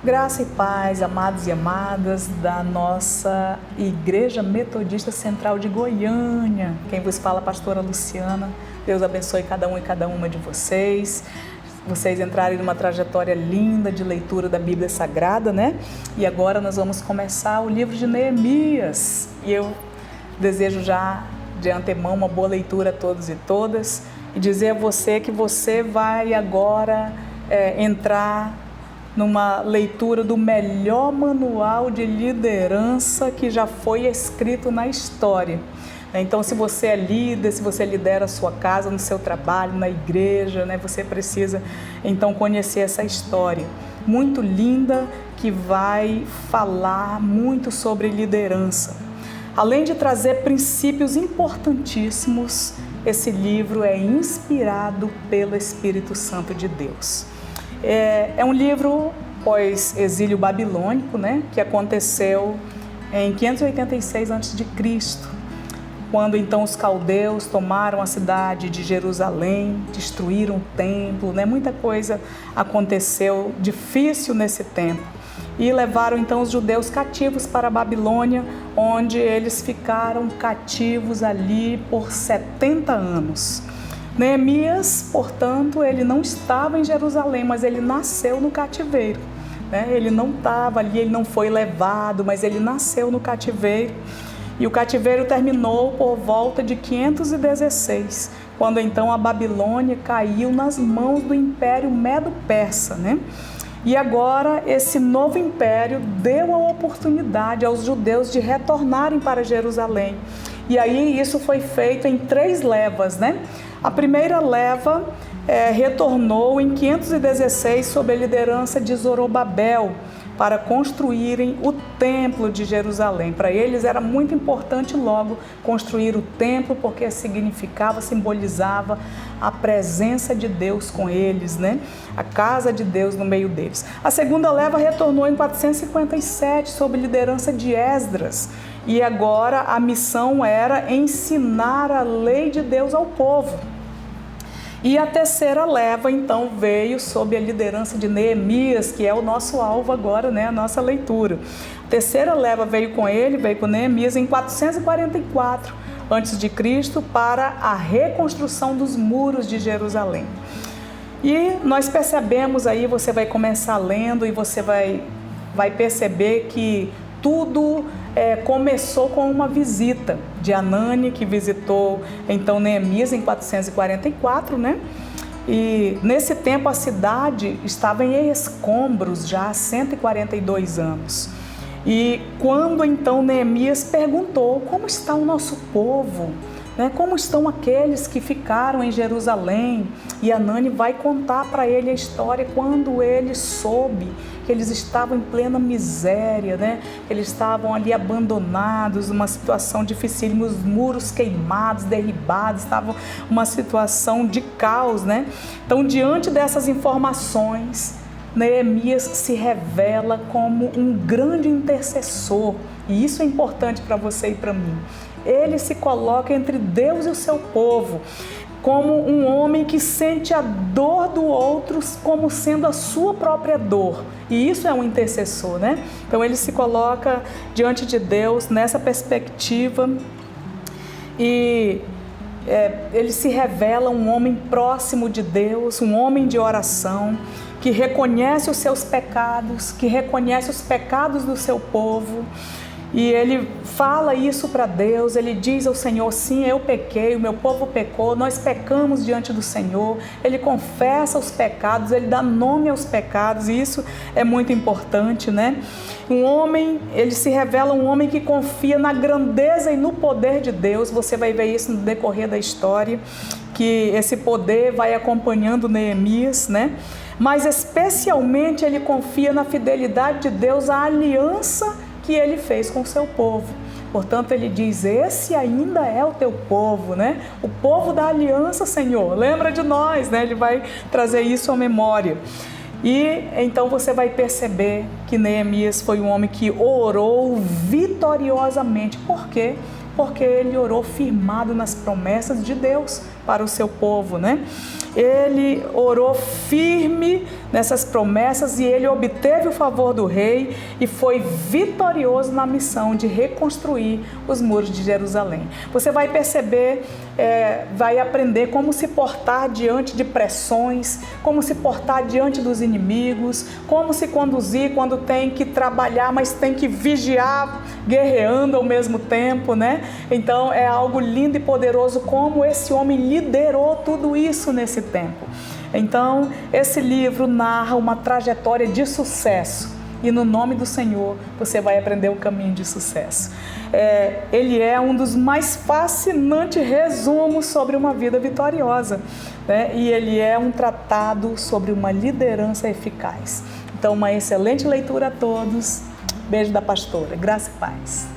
Graça e paz, amados e amadas da nossa Igreja Metodista Central de Goiânia. Quem vos fala, a pastora Luciana. Deus abençoe cada um e cada uma de vocês. Vocês entrarem numa trajetória linda de leitura da Bíblia Sagrada, né? E agora nós vamos começar o livro de Neemias. E eu desejo já de antemão uma boa leitura a todos e todas. E dizer a você que você vai agora entrar numa leitura do melhor manual de liderança que já foi escrito na história. Então, se você é líder, se você lidera a sua casa, no seu trabalho, na igreja, né, você precisa então conhecer essa história muito linda que vai falar muito sobre liderança. Além de trazer princípios importantíssimos, esse livro é inspirado pelo Espírito Santo de Deus. É um livro pós-exílio babilônico, né, que aconteceu em 586 a.C., quando então os caldeus tomaram a cidade de Jerusalém, destruíram o templo, né, muita coisa aconteceu difícil nesse tempo. E levaram então os judeus cativos para a Babilônia, onde eles ficaram cativos ali por 70 anos. Neemias, portanto, ele não estava em Jerusalém, mas ele nasceu no cativeiro, né? Ele não estava ali, ele não foi levado, mas ele nasceu no cativeiro. E o cativeiro terminou por volta de 516, quando então a Babilônia caiu nas mãos do Império Medo-Persa, né? E agora esse novo império deu a oportunidade aos judeus de retornarem para Jerusalém. E aí isso foi feito em 3 levas, né? A primeira leva retornou em 516 sob a liderança de Zorobabel para construírem o templo de Jerusalém. Para eles era muito importante logo construir o templo, porque significava, simbolizava a presença de Deus com eles, né? A casa de Deus no meio deles. A segunda leva retornou em 457 sob a liderança de Esdras. E agora a missão era ensinar a lei de Deus ao povo. E a terceira leva, então, veio sob a liderança de Neemias, que é o nosso alvo agora, né, a nossa leitura. A terceira leva veio com Neemias em 444 a.C., para a reconstrução dos muros de Jerusalém. E nós percebemos aí, você vai começar lendo e você vai perceber que tudo começou com uma visita de Anani, que visitou então Neemias em 444, né? E nesse tempo a cidade estava em escombros já há 142 anos. E quando então Neemias perguntou: como está o nosso povo? Né? Como estão aqueles que ficaram em Jerusalém? E Anani vai contar para ele a história quando ele soube que eles estavam em plena miséria, né? Eles estavam ali abandonados, numa situação dificílima, os muros queimados, derribados, estavam uma situação de caos, né? Então, diante dessas informações, Neemias se revela como um grande intercessor, e isso é importante para você e para mim. Ele se coloca entre Deus e o seu povo, como um homem que sente a dor do outro como sendo a sua própria dor. E isso é um intercessor, né? Então ele se coloca diante de Deus nessa perspectiva e ele se revela um homem próximo de Deus, um homem de oração, que reconhece os seus pecados, que reconhece os pecados do seu povo. E ele fala isso para Deus, ele diz ao Senhor: sim, eu pequei, o meu povo pecou, nós pecamos diante do Senhor. Ele confessa os pecados, ele dá nome aos pecados, e isso é muito importante, né? Ele se revela um homem que confia na grandeza e no poder de Deus. Você vai ver isso no decorrer da história, que esse poder vai acompanhando Neemias, né? Mas especialmente ele confia na fidelidade de Deus, à aliança que ele fez com o seu povo. Portanto, ele diz: esse ainda é o teu povo, né? O povo da aliança, Senhor, lembra de nós, né? Ele vai trazer isso à memória. E então você vai perceber que Neemias foi um homem que orou vitoriosamente. Por quê? Porque ele orou firmado nas promessas de Deus para o seu povo, né? ele orou firme nessas promessas e ele obteve o favor do rei e foi vitorioso na missão de reconstruir os muros de Jerusalém. Você vai perceber, vai aprender como se portar diante de pressões, como se portar diante dos inimigos, como se conduzir quando tem que trabalhar, mas tem que vigiar, guerreando ao mesmo tempo, né? Então é algo lindo e poderoso como esse homem liderou tudo isso nesse tempo. Então esse livro narra uma trajetória de sucesso e no nome do Senhor você vai aprender o caminho de sucesso. Ele é um dos mais fascinantes resumos sobre uma vida vitoriosa, né? E ele é um tratado sobre uma liderança eficaz. Então uma excelente leitura a todos. Beijo da pastora. Graça e paz.